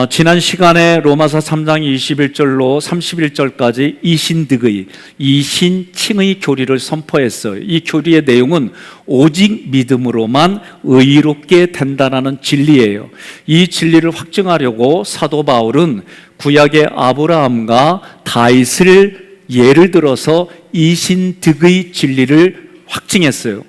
지난 시간에 로마서 3장 21절로 31절까지 이신득의, 이신칭의 교리를 선포했어요. 이 교리의 내용은 오직 믿음으로만 의롭게 된다는 진리예요. 이 진리를 확증하려고 사도 바울은 구약의 아브라함과 다윗을 예를 들어서 이신득의 진리를 확증했어요.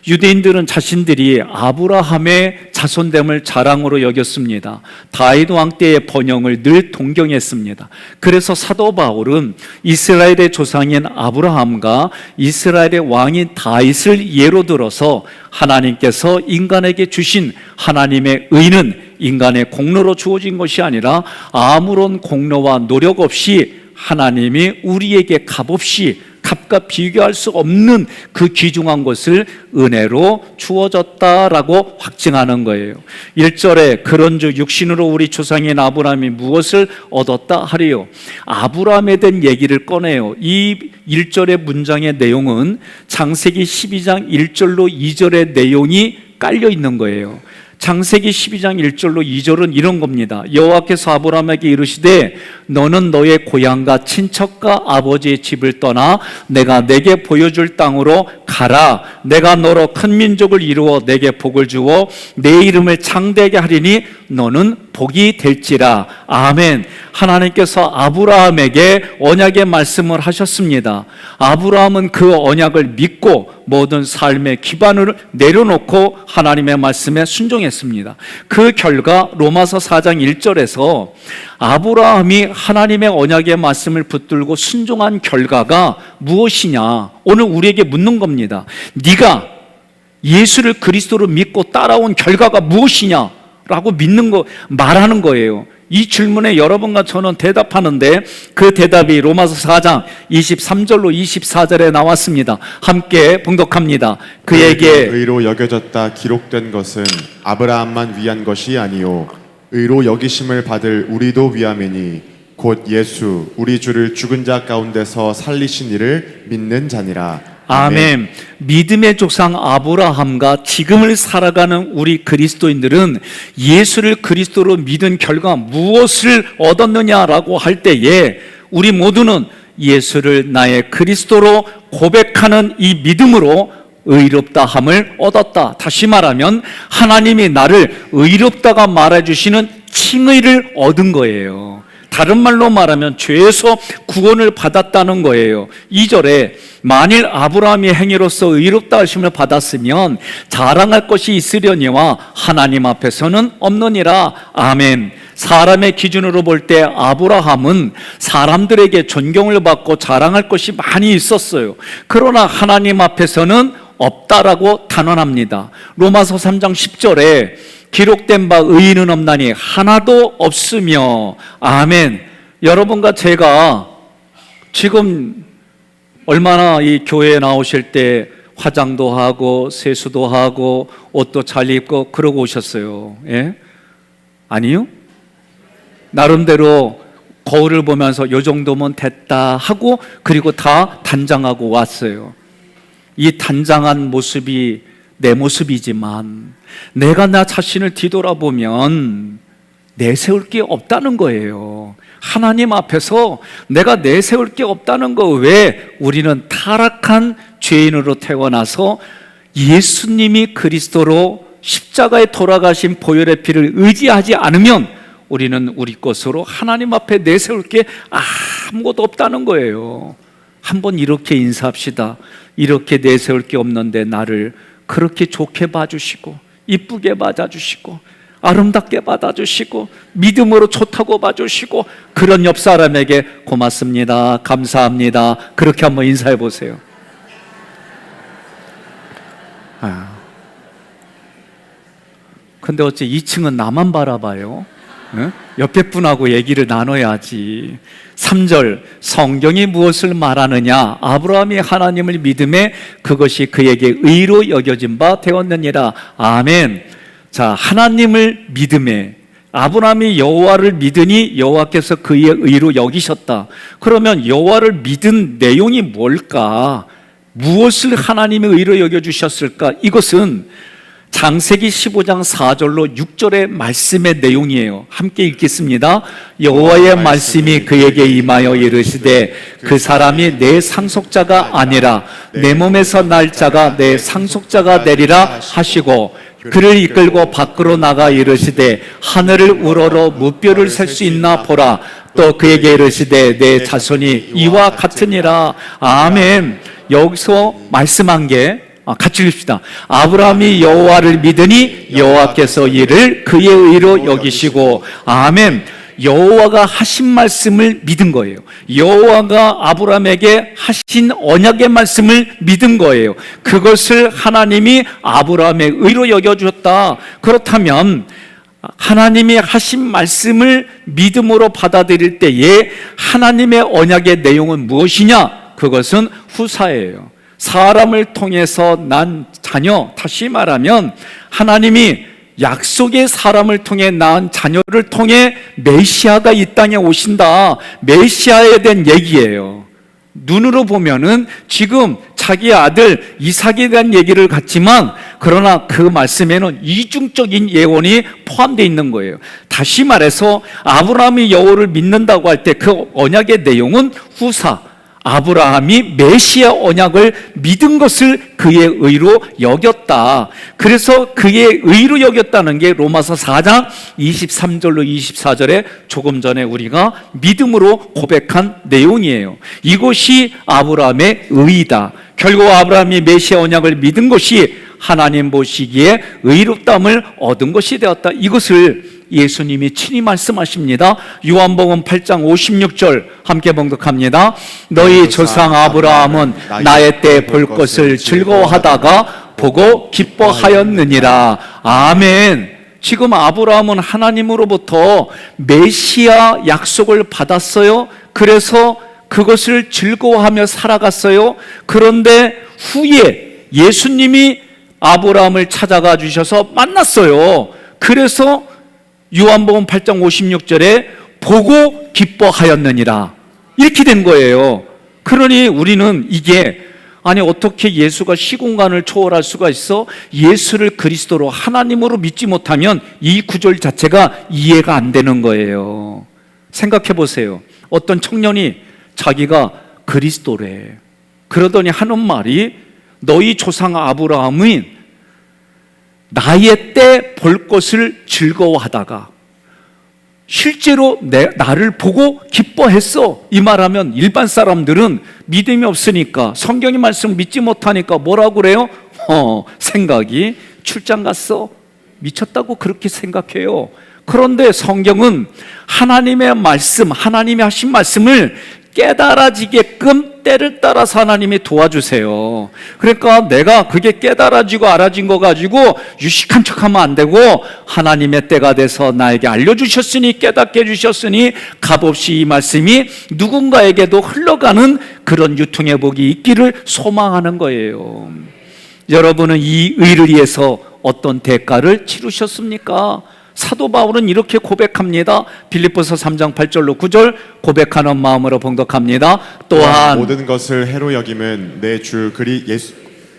유대인들은 자신들이 아브라함의 자손됨을 자랑으로 여겼습니다. 다윗 왕 때의 번영을 늘 동경했습니다. 그래서 사도 바울은 이스라엘의 조상인 아브라함과 이스라엘의 왕인 다윗을 예로 들어서 하나님께서 인간에게 주신 하나님의 의는 인간의 공로로 주어진 것이 아니라 아무런 공로와 노력 없이 하나님이 우리에게 값없이 값과 비교할 수 없는 그 귀중한 것을 은혜로 주어졌다라고 확증하는 거예요. 1절에 그런즉 육신으로 우리 조상인 아브라함이 무엇을 얻었다 하리요. 아브라함에 대한 얘기를 꺼내요. 이 1절의 문장의 내용은 창세기 12장 1절로 2절의 내용이 깔려 있는 거예요. 창세기 12장 1절로 2절은 이런 겁니다. 여호와께서 아브라함에게 이르시되 너는 너의 고향과 친척과 아버지의 집을 떠나 내가 내게 보여줄 땅으로 가라. 내가 너로 큰 민족을 이루어 내게 복을 주어 내 이름을 창대하게 하리니 너는 복이 될지라. 아멘. 하나님께서 아브라함에게 언약의 말씀을 하셨습니다. 아브라함은 그 언약을 믿고 모든 삶의 기반을 내려놓고 하나님의 말씀에 순종했습니다. 그 결과 로마서 4장 1절에서 아브라함이 하나님의 언약의 말씀을 붙들고 순종한 결과가 무엇이냐, 오늘 우리에게 묻는 겁니다. 네가 예수를 그리스도로 믿고 따라온 결과가 무엇이냐 라고 말하는 거예요. 이 질문에 여러분과 저는 대답하는데 그 대답이 로마서 4장 23절로 24절에 나왔습니다. 함께 봉독합니다. 그에게 의로 여겨졌다 기록된 것은 아브라함만 위한 것이 아니요 의로 여기심을 받을 우리도 위함이니 곧 예수 우리 주를 죽은 자 가운데서 살리신 이를 믿는 자니라. 아멘. 믿음의 조상 아브라함과 지금을 살아가는 우리 그리스도인들은 예수를 그리스도로 믿은 결과 무엇을 얻었느냐라고 할 때에 우리 모두는 예수를 나의 그리스도로 고백하는 이 믿음으로 의롭다함을 얻었다. 다시 말하면 하나님이 나를 의롭다가 말해주시는 칭의를 얻은 거예요. 다른 말로 말하면 죄에서 구원을 받았다는 거예요. 2절에 만일 아브라함이 행위로서 의롭다 하심을 받았으면 자랑할 것이 있으려니와 하나님 앞에서는 없느니라. 아멘. 사람의 기준으로 볼 때 아브라함은 사람들에게 존경을 받고 자랑할 것이 많이 있었어요. 그러나 하나님 앞에서는 없다라고 단언합니다. 로마서 3장 10절에 기록된 바 의인은 없나니 하나도 없으며. 아멘. 여러분과 제가 지금 얼마나 이 교회에 나오실 때 화장도 하고 세수도 하고 옷도 잘 입고 그러고 오셨어요. 예? 아니요? 나름대로 거울을 보면서 요 정도면 됐다 하고 그리고 다 단장하고 왔어요. 이 단장한 모습이 내 모습이지만 내가 나 자신을 뒤돌아보면 내세울 게 없다는 거예요. 하나님 앞에서 내가 내세울 게 없다는 거. 왜? 우리는 타락한 죄인으로 태어나서 예수님이 그리스도로 십자가에 돌아가신 보혈의 피를 의지하지 않으면 우리는 우리 것으로 하나님 앞에 내세울 게 아무것도 없다는 거예요. 한번 이렇게 인사합시다. 이렇게 내세울 게 없는데 나를 그렇게 좋게 봐주시고 이쁘게 맞아주시고 아름답게 받아주시고 믿음으로 좋다고 봐주시고 그런 옆 사람에게 고맙습니다, 감사합니다, 그렇게 한번 인사해 보세요. 근데 어째 2층은 나만 바라봐요? 네? 옆에 분하고 얘기를 나눠야지. 3절 성경이 무엇을 말하느냐? 아브라함이 하나님을 믿음에 그것이 그에게 의로 여겨진 바 되었느니라. 아멘. 자, 하나님을 믿음에 아브라함이 여호와를 믿으니 여호와께서 그의 의로 여기셨다. 그러면 여호와를 믿은 내용이 뭘까? 무엇을 하나님의 의로 여겨주셨을까? 이것은 창세기 15장 4절로 6절의 말씀의 내용이에요. 함께 읽겠습니다. 여호와의 말씀이 그에게 임하여 이르시되 그 사람이 내 상속자가 아니라 내 몸에서 날 자가 내 상속자가 되리라 하시고 그를 이끌고 밖으로 나가 이르시되 하늘을 우러러 무뼈를 셀 수 있나 보라. 또 그에게 이르시되 내 자손이 이와 같으니라. 아멘. 여기서 말씀한 게 같이 읽읍시다. 아브라함이 여호와를 믿으니 여호와께서 이를 그의 의로 여기시고. 아멘. 여호와가 하신 말씀을 믿은 거예요. 여호와가 아브라함에게 하신 언약의 말씀을 믿은 거예요. 그것을 하나님이 아브라함의 의로 여겨주었다. 그렇다면 하나님이 하신 말씀을 믿음으로 받아들일 때에 하나님의 언약의 내용은 무엇이냐? 그것은 후사예요. 사람을 통해서 난 자녀, 다시 말하면 하나님이 약속의 사람을 통해 낳은 자녀를 통해 메시아가 이 땅에 오신다. 메시아에 대한 얘기예요. 눈으로 보면은 지금 자기 아들 이삭에 대한 얘기를 갖지만 그러나 그 말씀에는 이중적인 예언이 포함되어 있는 거예요. 다시 말해서 아브라함이 여호와를 믿는다고 할 때 그 언약의 내용은 후사, 아브라함이 메시아 언약을 믿은 것을 그의 의로 여겼다. 그래서 그의 의로 여겼다는 게 로마서 4장 23절로 24절에 조금 전에 우리가 믿음으로 고백한 내용이에요. 이것이 아브라함의 의이다. 결국 아브라함이 메시아 언약을 믿은 것이 하나님 보시기에 의롭다함을 얻은 것이 되었다. 이것을 예수님이 친히 말씀하십니다. 요한복음 8장 56절 함께 봉독합니다. 너희 조상 아브라함은 나의 때 볼 것을 즐거워하다가 보고 기뻐하였느니라. 아멘. 지금 아브라함은 하나님으로부터 메시아 약속을 받았어요. 그래서 그것을 즐거워하며 살아갔어요. 그런데 후에 예수님이 아브라함을 찾아가 주셔서 만났어요. 그래서 요한복음 8장 56절에 보고 기뻐하였느니라 이렇게 된 거예요. 그러니 우리는 이게 아니 어떻게 예수가 시공간을 초월할 수가 있어? 예수를 그리스도로 하나님으로 믿지 못하면 이 구절 자체가 이해가 안 되는 거예요. 생각해 보세요. 어떤 청년이 자기가 그리스도래. 그러더니 하는 말이 너희 조상 아브라함은 나의 때 볼 것을 즐거워하다가 실제로 나를 보고 기뻐했어. 이 말하면 일반 사람들은 믿음이 없으니까 성경의 말씀을 믿지 못하니까 뭐라고 그래요? 생각이 출장 갔어. 미쳤다고 그렇게 생각해요. 그런데 성경은 하나님의 말씀, 하나님이 하신 말씀을 깨달아지게끔 때를 따라서 하나님이 도와주세요. 그러니까 내가 그게 깨달아지고 알아진 거 가지고 유식한 척하면 안 되고 하나님의 때가 돼서 나에게 알려주셨으니 깨닫게 해주셨으니 값없이 이 말씀이 누군가에게도 흘러가는 그런 유통의 복이 있기를 소망하는 거예요. 여러분은 이 의를 위해서 어떤 대가를 치르셨습니까? 사도 바울은 이렇게 고백합니다. 빌립보서 3장 8절로 9절 고백하는 마음으로 봉독합니다. 또한 모든 것을 해로 여김은 내 주 예수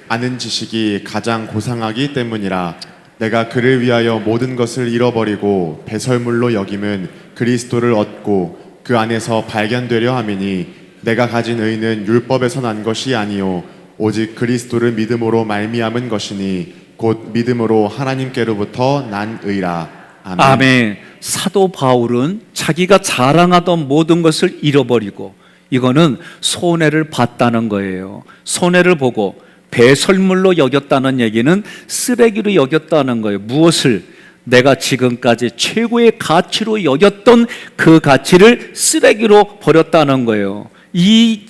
아는 지식이 가장 고상하기 때문이라. 내가 그를 위하여 모든 것을 잃어버리고 배설물로 여김은 그리스도를 얻고 그 안에서 발견되려 함이니 내가 가진 의는 율법에서 난 것이 아니요 오직 그리스도를 믿음으로 말미암은 것이니 곧 믿음으로 하나님께로부터 난 의라. 아멘. 아멘. 사도 바울은 자기가 자랑하던 모든 것을 잃어버리고 이거는 손해를 봤다는 거예요. 손해를 보고 배설물로 여겼다는 얘기는 쓰레기로 여겼다는 거예요. 무엇을? 내가 지금까지 최고의 가치로 여겼던 그 가치를 쓰레기로 버렸다는 거예요. 이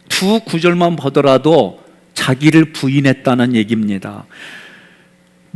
두 구절만 보더라도 자기를 부인했다는 얘기입니다.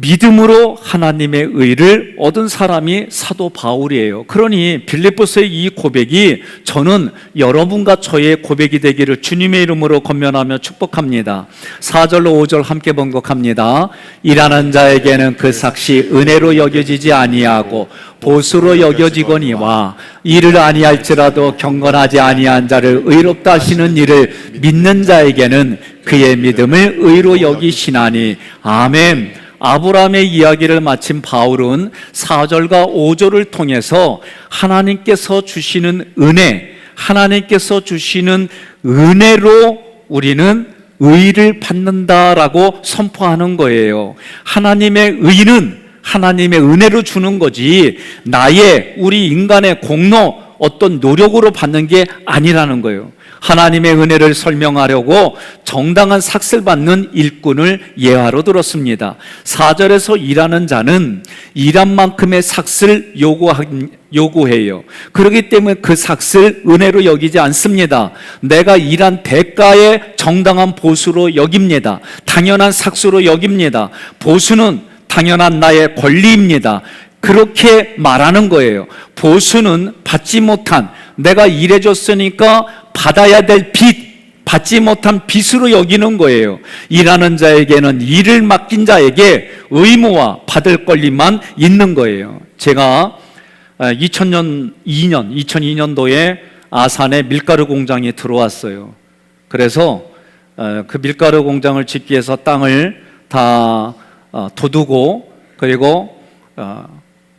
믿음으로 하나님의 의를 얻은 사람이 사도 바울이에요. 그러니 빌립보서의 이 고백이 저는 여러분과 저의 고백이 되기를 주님의 이름으로 권면하며 축복합니다. 4절로 5절 함께 번곡합니다. 일하는 자에게는 그 삭시 은혜로 여겨지지 아니하고 보수로 여겨지거니와 일을 아니할지라도 경건하지 아니한 자를 의롭다 하시는 일을 믿는 자에게는 그의 믿음을 의로 여기시나니. 아멘. 아브라함의 이야기를 마친 바울은 4절과 5절을 통해서 하나님께서 주시는 은혜, 하나님께서 주시는 은혜로 우리는 의를 받는다라고 선포하는 거예요. 하나님의 의는 하나님의 은혜로 주는 거지 우리 인간의 공로, 어떤 노력으로 받는 게 아니라는 거예요. 하나님의 은혜를 설명하려고 정당한 삭슬 받는 일꾼을 예화로 들었습니다. 4절에서 일하는 자는 일한 만큼의 삭슬 요구해요. 그렇기 때문에 그 삭슬 은혜로 여기지 않습니다. 내가 일한 대가의 정당한 보수로 여깁니다. 당연한 삭수로 여깁니다. 보수는 당연한 나의 권리입니다. 그렇게 말하는 거예요. 보수는 받지 못한, 내가 일해줬으니까 받아야 될 빚, 받지 못한 빚으로 여기는 거예요. 일하는 자에게는 일을 맡긴 자에게 의무와 받을 권리만 있는 거예요. 제가 2002년도에 아산에 밀가루 공장이 들어왔어요. 그래서 그 밀가루 공장을 짓기 위해서 땅을 다 도두고, 그리고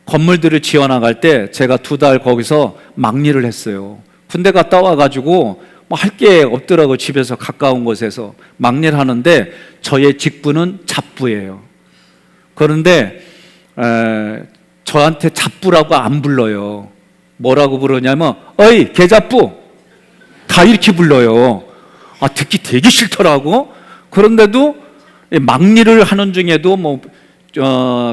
건물들을 지어나갈 때 제가 2달 거기서 막일을 했어요. 군대 갔다 와가지고 뭐 할 게 없더라고. 집에서 가까운 곳에서 막일 하는데 저의 직분은 잡부예요. 그런데 저한테 잡부라고 안 불러요. 뭐라고 부르냐면 어이 개잡부, 다 이렇게 불러요. 듣기 되게 싫더라고. 그런데도 막일을 하는 중에도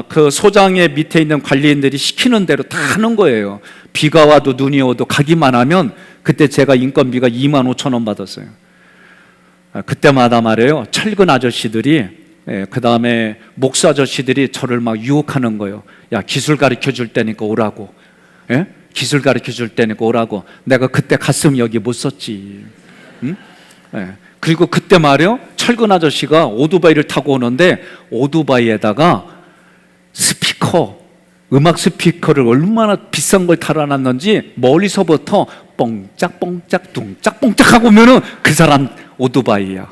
그 소장의 밑에 있는 관리인들이 시키는 대로 다 하는 거예요. 비가 와도 눈이 와도 가기만 하면, 그때 제가 인건비가 25,000원 받았어요. 그때마다 말이에요, 철근 아저씨들이, 그 다음에 목수 아저씨들이 저를 막 유혹하는 거예요. 야, 기술 가르쳐 줄 때니까 오라고. 기술 가르쳐 줄 때니까 오라고. 내가 그때 갔으면 여기 못 썼지. 응? 그리고 그때 말이에요, 철근 아저씨가 오토바이를 타고 오는데 오토바이에다가 스피커, 음악 스피커를 얼마나 비싼 걸 달아놨는지 멀리서부터 뽕짝뽕짝 둥짝뽕짝 하고 오면은 그 사람 오토바이야.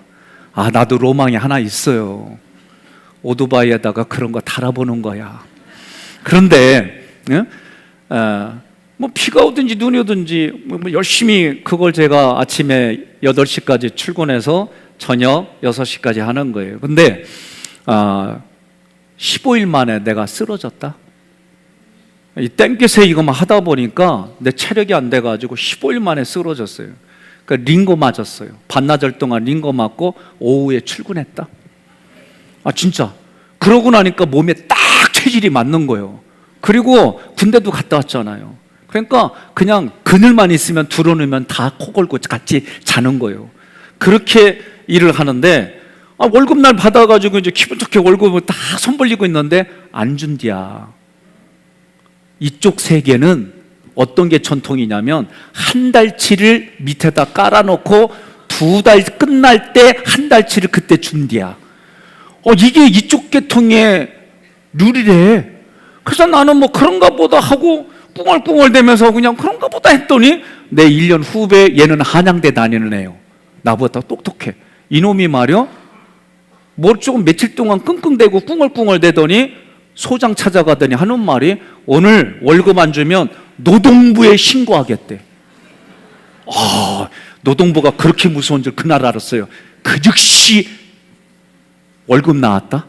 나도 로망이 하나 있어요. 오토바이에다가 그런 거 달아보는 거야. 그런데 비가 오든지 눈이 오든지 열심히 그걸 제가 아침에 8시까지 출근해서 저녁 6시까지 하는 거예요. 근데 15일 만에 내가 쓰러졌다. 이 땡볕에 이거만 하다 보니까 내 체력이 안 돼가지고 15일 만에 쓰러졌어요. 그러니까 링거 맞았어요. 반나절 동안 링거 맞고 오후에 출근했다. 진짜. 그러고 나니까 몸에 딱 체질이 맞는 거예요. 그리고 군대도 갔다 왔잖아요. 그러니까 그냥 그늘만 있으면 들어놓으면 다 코 골고 같이 자는 거예요. 그렇게 일을 하는데 월급날 받아가지고 이제 기분 좋게 월급을 다 손 벌리고 있는데 안 준디야. 이쪽 세계는 어떤 게 전통이냐면 한 달치를 밑에다 깔아놓고 2달 끝날 때 한 달치를 그때 준디야. 이게 이쪽 계통의 룰이래. 그래서 나는 그런가 보다 하고 꿍얼꿍얼 대면서 그냥 그런가 보다 했더니 내 1년 후배, 얘는 한양대 다니는 애요. 나보다 똑똑해. 이놈이 말이야, 조금 며칠 동안 끙끙대고 꿍얼꿍얼 대더니 소장 찾아가더니 하는 말이, 오늘 월급 안 주면 노동부에 신고하겠대. 노동부가 그렇게 무서운 줄 그날 알았어요. 그 즉시 월급 나왔다.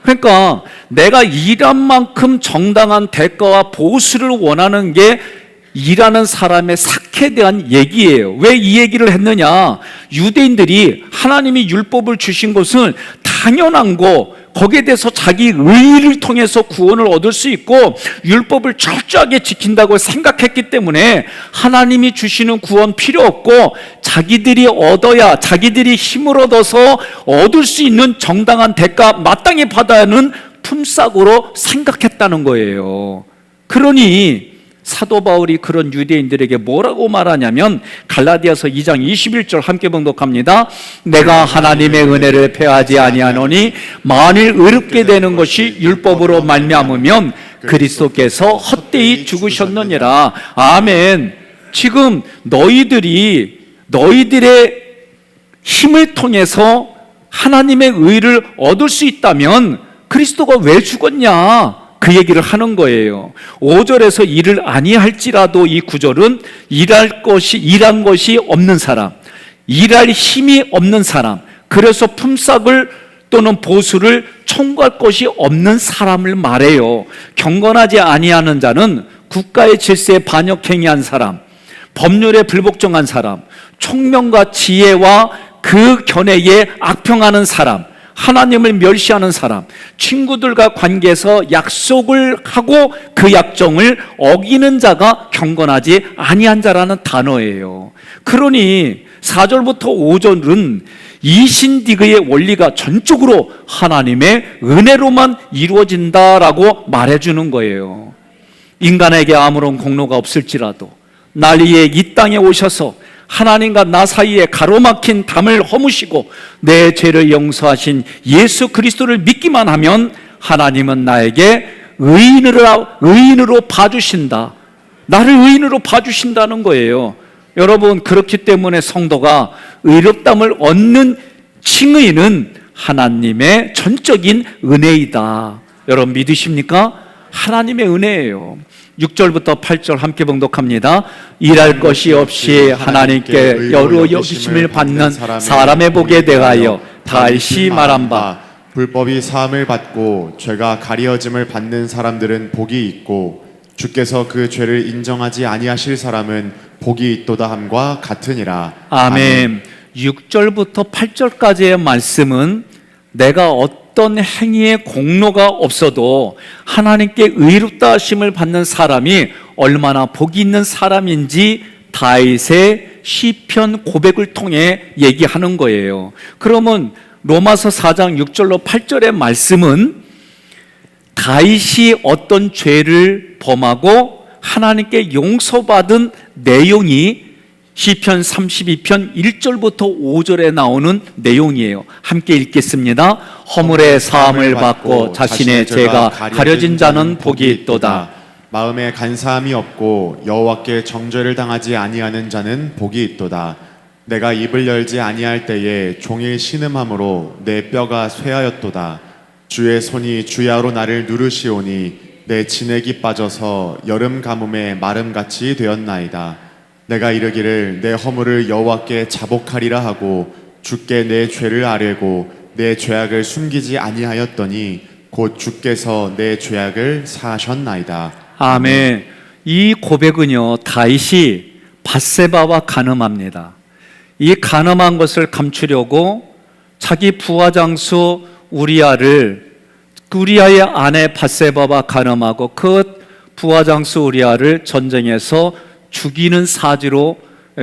그러니까 내가 일한 만큼 정당한 대가와 보수를 원하는 게 일하는 사람의 삭에 대한 얘기예요. 왜 이 얘기를 했느냐? 유대인들이 하나님이 율법을 주신 것은 당연한 거, 거기에 대해서 자기 의를 통해서 구원을 얻을 수 있고 율법을 철저하게 지킨다고 생각했기 때문에 하나님이 주시는 구원 필요 없고 자기들이 얻어야, 자기들이 힘을 얻어서 얻을 수 있는 정당한 대가, 마땅히 받아야 하는 품삯으로 생각했다는 거예요. 그러니 사도 바울이 그런 유대인들에게 뭐라고 말하냐면 갈라디아서 2장 21절 함께 봉독합니다. 내가 하나님의 은혜를 패하지 아니하노니 만일 의롭게 되는 것이 율법으로 말미암으면 그리스도께서 헛되이 죽으셨느니라. 아멘. 지금 너희들의 힘을 통해서 하나님의 의를 얻을 수 있다면 그리스도가 왜 죽었냐? 그 얘기를 하는 거예요. 5절에서 일을 아니할지라도 이 구절은 일한 것이 없는 사람, 일할 힘이 없는 사람, 그래서 품삯을 또는 보수를 청구할 것이 없는 사람을 말해요. 경건하지 아니하는 자는 국가의 질서에 반역행위한 사람, 법률에 불복종한 사람, 총명과 지혜와 그 견해에 악평하는 사람, 하나님을 멸시하는 사람, 친구들과 관계에서 약속을 하고 그 약정을 어기는 자가 경건하지 아니한 자라는 단어예요. 그러니 4절부터 5절은 이신디그의 원리가 전적으로 하나님의 은혜로만 이루어진다라고 말해주는 거예요. 인간에게 아무런 공로가 없을지라도 날 위해 이 땅에 오셔서 하나님과 나 사이에 가로막힌 담을 허무시고 내 죄를 용서하신 예수 그리스도를 믿기만 하면 하나님은 나에게 의인으로 봐주신다. 나를 의인으로 봐주신다는 거예요. 여러분, 그렇기 때문에 성도가 의롭담을 얻는 칭의는 하나님의 전적인 은혜이다. 여러분 믿으십니까? 하나님의 은혜예요. 6절부터 8절 함께 봉독합니다. 일할 것이 없이 하나님께 여러 여기심을 받는 사람의 복에 대하여 다시 말한 바, 불법이 사함을 받고 죄가 가리어짐을 받는 사람들은 복이 있고 주께서 그 죄를 인정하지 아니하실 사람은 복이 있도다 함과 같으니라. 아멘. 6절부터 8절까지의 말씀은 내가 어떤 행위의 공로가 없어도 하나님께 의롭다 하심을 받는 사람이 얼마나 복이 있는 사람인지 다윗의 시편 고백을 통해 얘기하는 거예요. 그러면 로마서 4장 6절로 8절의 말씀은 다윗이 어떤 죄를 범하고 하나님께 용서받은 내용이 시편 32편 1절부터 5절에 나오는 내용이에요. 함께 읽겠습니다. 허물의 사함을 받고 자신의 죄가 가려진 자는 복이 있도다. 마음에 간사함이 없고 여호와께 정죄를 당하지 아니하는 자는 복이 있도다. 내가 입을 열지 아니할 때에 종일 신음함으로 내 뼈가 쇠하였도다. 주의 손이 주야로 나를 누르시오니 내 진액이 빠져서 여름 가뭄에 마름같이 되었나이다. 내가 이르기를 내 허물을 여호와께 자복하리라 하고 주께 내 죄를 아뢰고 내 죄악을 숨기지 아니하였더니 곧 주께서 내 죄악을 사하셨나이다. 아멘. 이 고백은요, 다윗이 밧세바와 간음합니다. 이 간음한 것을 감추려고 자기 부하장수 우리아의 아내 밧세바와 간음하고 그 부하장수 우리아를 전쟁에서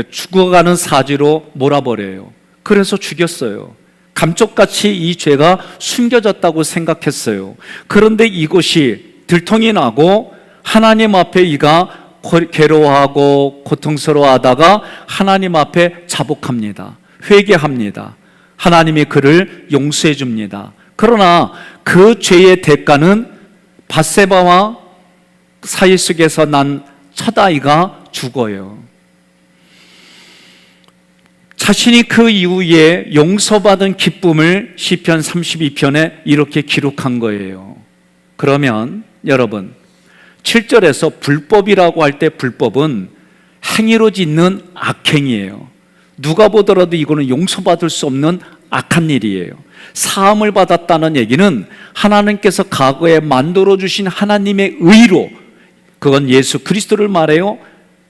죽어가는 사지로 몰아버려요. 그래서 죽였어요. 감쪽같이 이 죄가 숨겨졌다고 생각했어요. 그런데 이것이 들통이 나고 하나님 앞에 이가 괴로워하고 고통스러워하다가 하나님 앞에 자복합니다. 회개합니다. 하나님이 그를 용서해 줍니다. 그러나 그 죄의 대가는 밧세바와 사이 속에서 난 첫아이가 죽어요. 자신이 그 이후에 용서받은 기쁨을 시편 32편에 이렇게 기록한 거예요. 그러면 여러분, 7절에서 불법이라고 할 때 불법은 행위로 짓는 악행이에요. 누가 보더라도 이거는 용서받을 수 없는 악한 일이에요. 사함을 받았다는 얘기는 하나님께서 과거에 만들어주신 하나님의 의로, 그건 예수 그리스도를 말해요.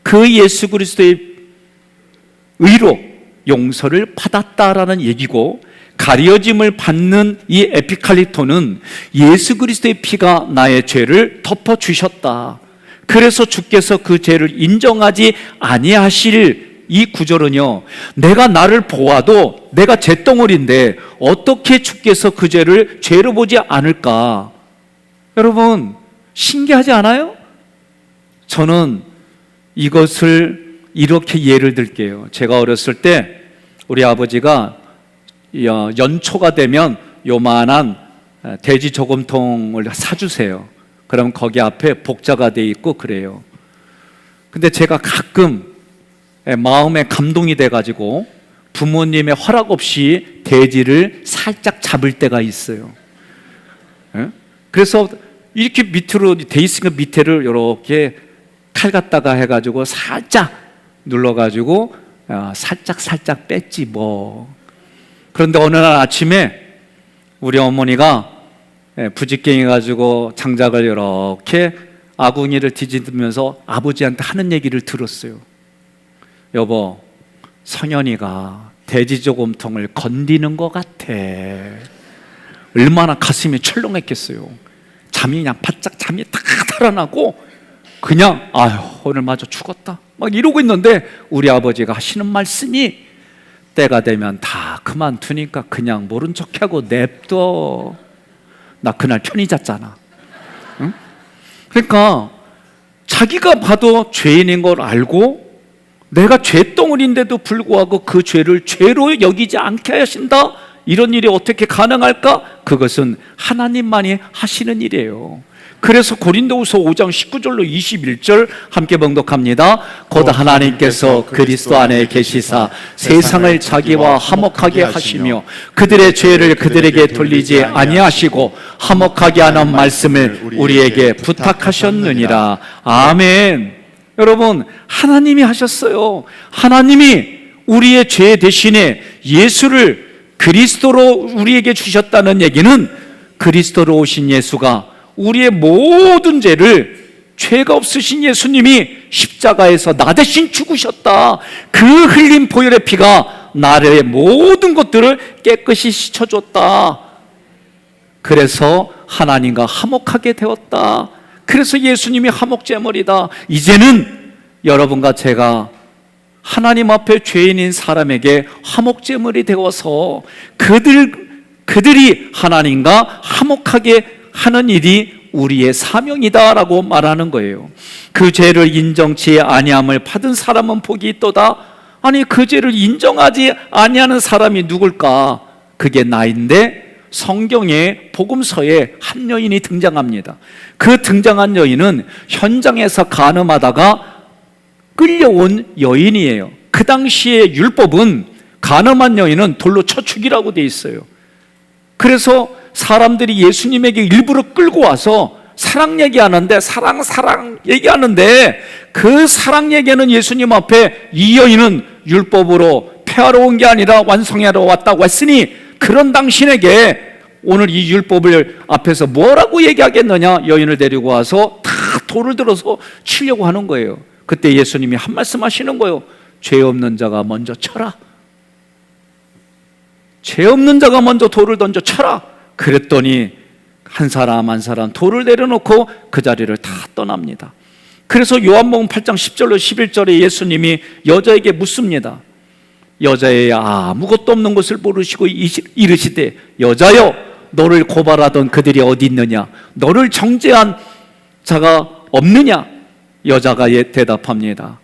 그 예수 그리스도의 의로 용서를 받았다라는 얘기고, 가려짐을 받는 이 에피칼리토는 예수 그리스도의 피가 나의 죄를 덮어주셨다. 그래서 주께서 그 죄를 인정하지 아니하실 이 구절은요, 내가 나를 보아도 내가 잿덩어리인데 어떻게 주께서 그 죄를 죄로 보지 않을까? 여러분, 신기하지 않아요? 저는 이것을 이렇게 예를 들게요. 제가 어렸을 때 우리 아버지가 연초가 되면 요만한 돼지 저금통을 사주세요. 그럼 거기 앞에 복자가 돼 있고 그래요. 근데 제가 가끔 마음에 감동이 돼가지고 부모님의 허락 없이 돼지를 살짝 잡을 때가 있어요. 예? 그래서 이렇게 밑으로 돼 있으니까 밑에를 이렇게 칼 갖다가 해가지고 살짝 눌러가지고 살짝 뺐지 뭐. 그런데 어느 날 아침에 우리 어머니가 부직갱이 가지고 장작을 이렇게 아궁이를 뒤집으면서 아버지한테 하는 얘기를 들었어요. 여보, 성현이가 돼지저곰통을 건드는 것 같아. 얼마나 가슴이 철렁했겠어요. 잠이 그냥 바짝 잠이 딱 달아나고 그냥 아유 오늘 마저 죽었다 막 이러고 있는데 우리 아버지가 하시는 말씀이 때가 되면 다 그만두니까 그냥 모른 척하고 냅둬. 나 그날 편히 잤잖아. 응? 그러니까 자기가 봐도 죄인인 걸 알고 내가 죄덩어리인데도 불구하고 그 죄를 죄로 여기지 않게 하신다? 이런 일이 어떻게 가능할까? 그것은 하나님만이 하시는 일이에요. 그래서 고린도후서 5장 19절로 21절 함께 봉독합니다. 곧 하나님께서 그리스도 안에 계시사 세상을 자기와 화목하게 하시며 그들의 죄를 그들에게 돌리지 아니하시고 화목하게 하는 말씀을 우리에게 부탁하셨느니라. 아멘. 여러분, 하나님이 하셨어요. 하나님이 우리의 죄 대신에 예수를 그리스도로 우리에게 주셨다는 얘기는 그리스도로 오신 예수가 우리의 모든 죄를 죄가 없으신 예수님이 십자가에서 나 대신 죽으셨다. 그 흘린 보혈의 피가 나의 모든 것들을 깨끗이 씻어줬다. 그래서 하나님과 화목하게 되었다. 그래서 예수님이 화목제물이다. 이제는 여러분과 제가 하나님 앞에 죄인인 사람에게 화목제물이 되어서 그들이 하나님과 화목하게 하는 일이 우리의 사명이다라고 말하는 거예요. 그 죄를 인정치 아니함을 받은 사람은 복이 있도다. 아니 그 죄를 인정하지 아니하는 사람이 누굴까? 그게 나인데 성경의 복음서에 한 여인이 등장합니다. 그 등장한 여인은 현장에서 간음하다가 끌려온 여인이에요. 그 당시의 율법은 간음한 여인은 돌로 쳐 죽이라고 돼 있어요. 그래서 사람들이 예수님에게 일부러 끌고 와서 사랑 얘기하는데 사랑 얘기하는데 그 사랑 얘기는 예수님 앞에 이 여인은 율법으로 폐하러 온 게 아니라 완성하러 왔다고 했으니 그런 당신에게 오늘 이 율법을 앞에서 뭐라고 얘기하겠느냐. 여인을 데리고 와서 다 돌을 들어서 치려고 하는 거예요. 그때 예수님이 한 말씀 하시는 거예요. 죄 없는 자가 먼저 쳐라. 죄 없는 자가 먼저 돌을 던져 쳐라. 그랬더니 한 사람 한 사람 돌을 내려놓고 그 자리를 다 떠납니다. 그래서 요한복음 8장 10절로 11절에 예수님이 여자에게 묻습니다. 여자의 아무것도 없는 것을 모르시고 이르시되 여자여 너를 고발하던 그들이 어디 있느냐? 너를 정죄한 자가 없느냐? 여자가 대답합니다.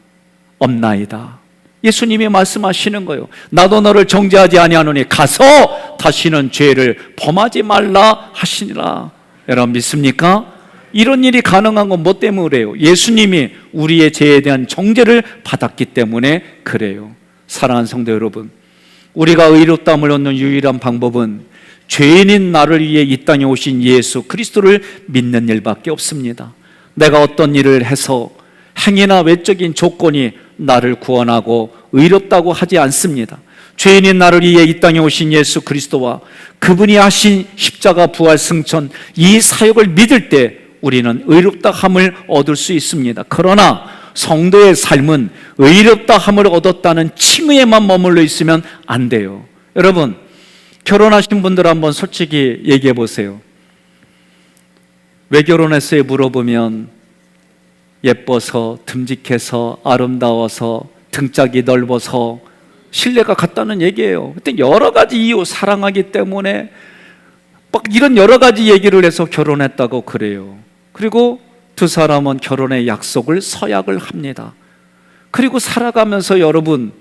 없나이다. 예수님이 말씀하시는 거예요. 나도 너를 정죄하지 아니하노니 가서 다시는 죄를 범하지 말라 하시니라. 여러분 믿습니까? 이런 일이 가능한 건 뭐 때문이래요? 예수님이 우리의 죄에 대한 정죄를 받았기 때문에 그래요. 사랑하는 성도 여러분, 우리가 의롭다함을 얻는 유일한 방법은 죄인인 나를 위해 이 땅에 오신 예수 그리스도를 믿는 일밖에 없습니다. 내가 어떤 일을 해서 행위나 외적인 조건이 나를 구원하고 의롭다고 하지 않습니다. 죄인인 나를 위해 이 땅에 오신 예수 그리스도와 그분이 하신 십자가 부활 승천 이 사역을 믿을 때 우리는 의롭다함을 얻을 수 있습니다. 그러나 성도의 삶은 의롭다함을 얻었다는 칭의에만 머물러 있으면 안 돼요. 여러분, 결혼하신 분들 한번 솔직히 얘기해 보세요. 왜 결혼했어요? 물어보면 예뻐서, 듬직해서, 아름다워서, 등짝이 넓어서 신뢰가 갔다는 얘기예요. 그때 여러 가지 이유, 사랑하기 때문에 막 이런 여러 가지 얘기를 해서 결혼했다고 그래요. 그리고 두 사람은 결혼의 약속을 서약을 합니다. 그리고 살아가면서 여러분,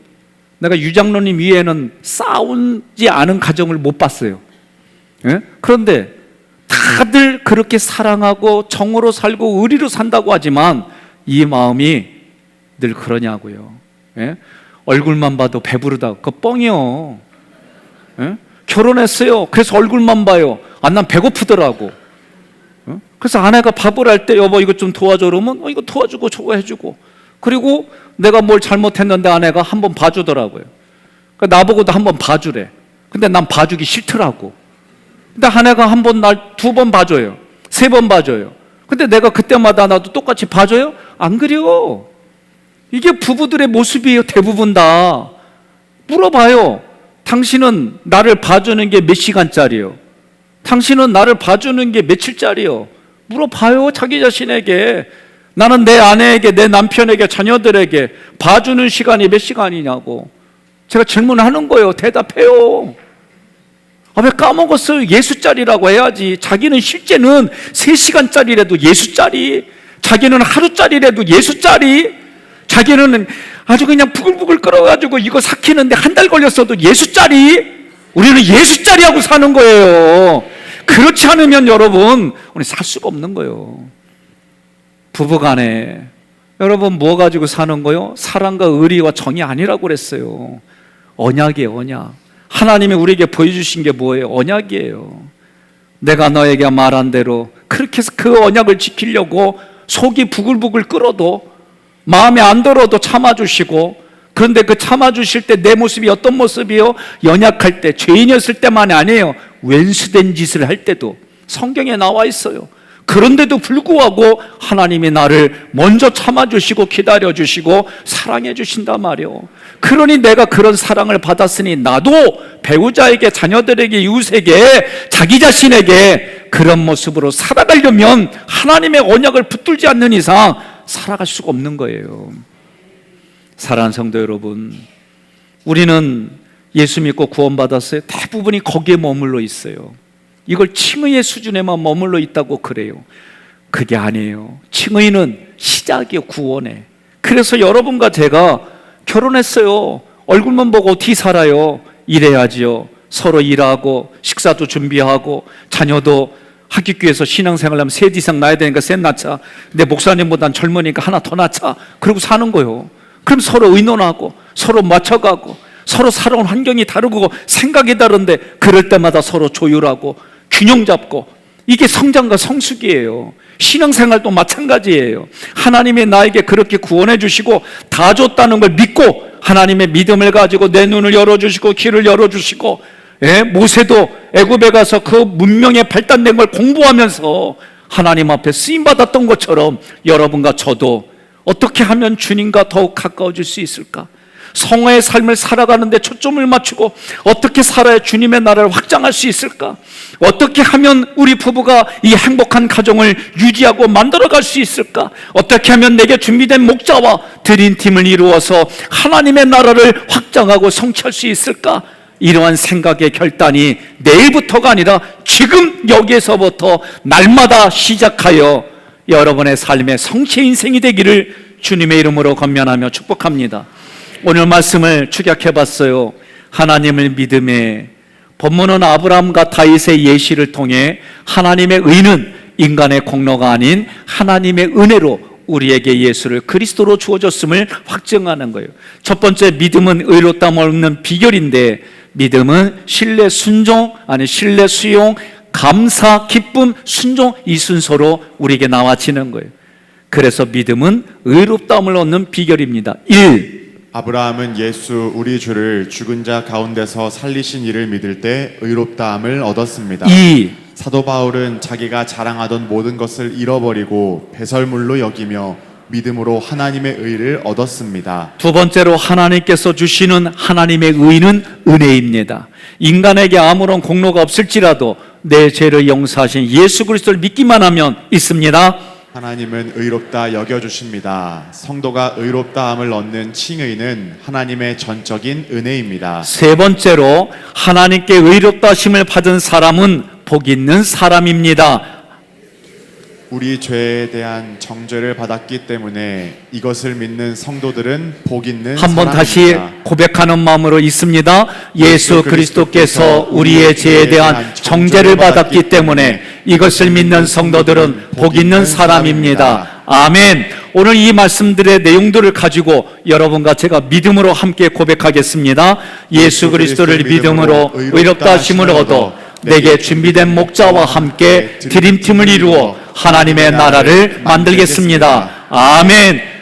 내가 유장로님 위에는 싸우지 않은 가정을 못 봤어요. 예? 그런데 다들 그렇게 사랑하고 정으로 살고 의리로 산다고 하지만 이 마음이 늘 그러냐고요. 예? 얼굴만 봐도 배부르다. 그거 뻥이요. 예? 결혼했어요. 그래서 얼굴만 봐요. 난 배고프더라고. 그래서 아내가 밥을 할 때 여보 이거 좀 도와줘 그러면 이거 도와주고 저거 해주고, 그리고 내가 뭘 잘못했는데 아내가 한번 봐주더라고요. 그러니까 나보고도 한번 봐주래. 근데 난 봐주기 싫더라고. 근데 아내가 한 번 날 2번 봐줘요. 3번 봐줘요. 근데 내가 그때마다 나도 똑같이 봐줘요? 안 그래요. 이게 부부들의 모습이에요. 대부분 다. 물어봐요. 당신은 나를 봐주는 게 몇 시간짜리요? 당신은 나를 봐주는 게 며칠짜리요? 물어봐요. 자기 자신에게. 나는 내 아내에게, 내 남편에게, 자녀들에게 봐주는 시간이 몇 시간이냐고. 제가 질문하는 거예요. 대답해요. 왜 까먹었어요? 예수짜리라고 해야지. 자기는 실제는 3시간짜리라도 예수짜리, 자기는 하루짜리라도 예수짜리, 자기는 아주 그냥 부글부글 끓어가지고 이거 삭히는데 한 달 걸렸어도 예수짜리. 우리는 예수짜리하고 사는 거예요. 그렇지 않으면 여러분 우리 살 수가 없는 거예요. 부부간에 여러분 뭐 가지고 사는 거요? 사랑과 의리와 정이 아니라고 그랬어요. 언약이에요. 언약. 하나님이 우리에게 보여주신 게 뭐예요? 언약이에요. 내가 너에게 말한 대로 그렇게 해서 그 언약을 지키려고 속이 부글부글 끓어도 마음에 안 들어도 참아주시고, 그런데 그 참아주실 때 내 모습이 어떤 모습이요? 연약할 때, 죄인이었을 때만이 아니에요. 왼수된 짓을 할 때도 성경에 나와 있어요. 그런데도 불구하고 하나님이 나를 먼저 참아주시고 기다려주시고 사랑해주신단 말이에요. 그러니 내가 그런 사랑을 받았으니 나도 배우자에게, 자녀들에게, 이웃에게, 자기 자신에게 그런 모습으로 살아가려면 하나님의 언약을 붙들지 않는 이상 살아갈 수가 없는 거예요. 사랑하는 성도 여러분, 우리는 예수 믿고 구원받았어요. 대부분이 거기에 머물러 있어요. 이걸 칭의의 수준에만 머물러 있다고 그래요. 그게 아니에요. 칭의는 시작이에요. 구원에. 그래서 여러분과 제가 결혼했어요. 얼굴만 보고 어떻게 살아요? 일해야지요. 서로 일하고 식사도 준비하고 자녀도 학기교에서 신앙생활 하면 셋 이상 낳아야 되니까 셋 낳자. 내 목사님보단 젊으니까 하나 더 낳자. 그러고 사는 거예요. 그럼 서로 의논하고 서로 맞춰가고 서로 살아온 환경이 다르고 생각이 다른데 그럴 때마다 서로 조율하고 균형 잡고, 이게 성장과 성숙이에요. 신앙생활도 마찬가지예요. 하나님이 나에게 그렇게 구원해 주시고 다 줬다는 걸 믿고 하나님의 믿음을 가지고 내 눈을 열어주시고 귀를 열어주시고, 모세도 애굽에 가서 그 문명에 발달된 걸 공부하면서 하나님 앞에 쓰임받았던 것처럼 여러분과 저도 어떻게 하면 주님과 더욱 가까워질 수 있을까? 성화의 삶을 살아가는데 초점을 맞추고 어떻게 살아야 주님의 나라를 확장할 수 있을까? 어떻게 하면 우리 부부가 이 행복한 가정을 유지하고 만들어갈 수 있을까? 어떻게 하면 내게 준비된 목자와 드림팀을 이루어서 하나님의 나라를 확장하고 성취할 수 있을까? 이러한 생각의 결단이 내일부터가 아니라 지금 여기에서부터 날마다 시작하여 여러분의 삶의 성취 인생이 되기를 주님의 이름으로 권면하며 축복합니다. 오늘 말씀을 축약해 봤어요. 하나님을 믿음에, 본문은 아브라함과 다윗의 예시를 통해 하나님의 의는 인간의 공로가 아닌 하나님의 은혜로 우리에게 예수를 그리스도로 주어졌음을 확증하는 거예요. 첫 번째, 믿음은 의롭다함을 얻는 비결인데, 믿음은 신뢰, 순종, 신뢰, 수용, 감사, 기쁨, 순종, 이 순서로 우리에게 나와지는 거예요. 그래서 믿음은 의롭다함을 얻는 비결입니다. 1. 아브라함은 예수 우리 주를 죽은 자 가운데서 살리신 이를 믿을 때 의롭다함을 얻었습니다. 2. 사도 바울은 자기가 자랑하던 모든 것을 잃어버리고 배설물로 여기며 믿음으로 하나님의 의를 얻었습니다. 두 번째로, 하나님께서 주시는 하나님의 의는 은혜입니다. 인간에게 아무런 공로가 없을지라도 내 죄를 용서하신 예수 그리스도를 믿기만 하면 있습니다. 하나님은 의롭다 여겨주십니다. 성도가 의롭다함을 얻는 칭의는 하나님의 전적인 은혜입니다. 세 번째로, 하나님께 의롭다 하심을 받은 사람은 복 있는 사람입니다. 우리 죄에 대한 정죄를 받았기 때문에 이것을 믿는 성도들은 복 있는 한번 다시 사람입니다. 고백하는 마음으로 있습니다. 예수 그리스도께서 우리의 죄에 대한 정죄를 받았기 때문에 이것을 믿는 성도들은 복 있는 사람입니다. 아멘. 오늘 이 말씀들의 내용들을 가지고 여러분과 제가 믿음으로 함께 고백하겠습니다. 예수 그리스도를 믿음으로 의롭다 하심을 얻어 내게 준비된 목자와 함께 드림팀을 이루어 하나님의 나라를 만들겠습니다. 아멘.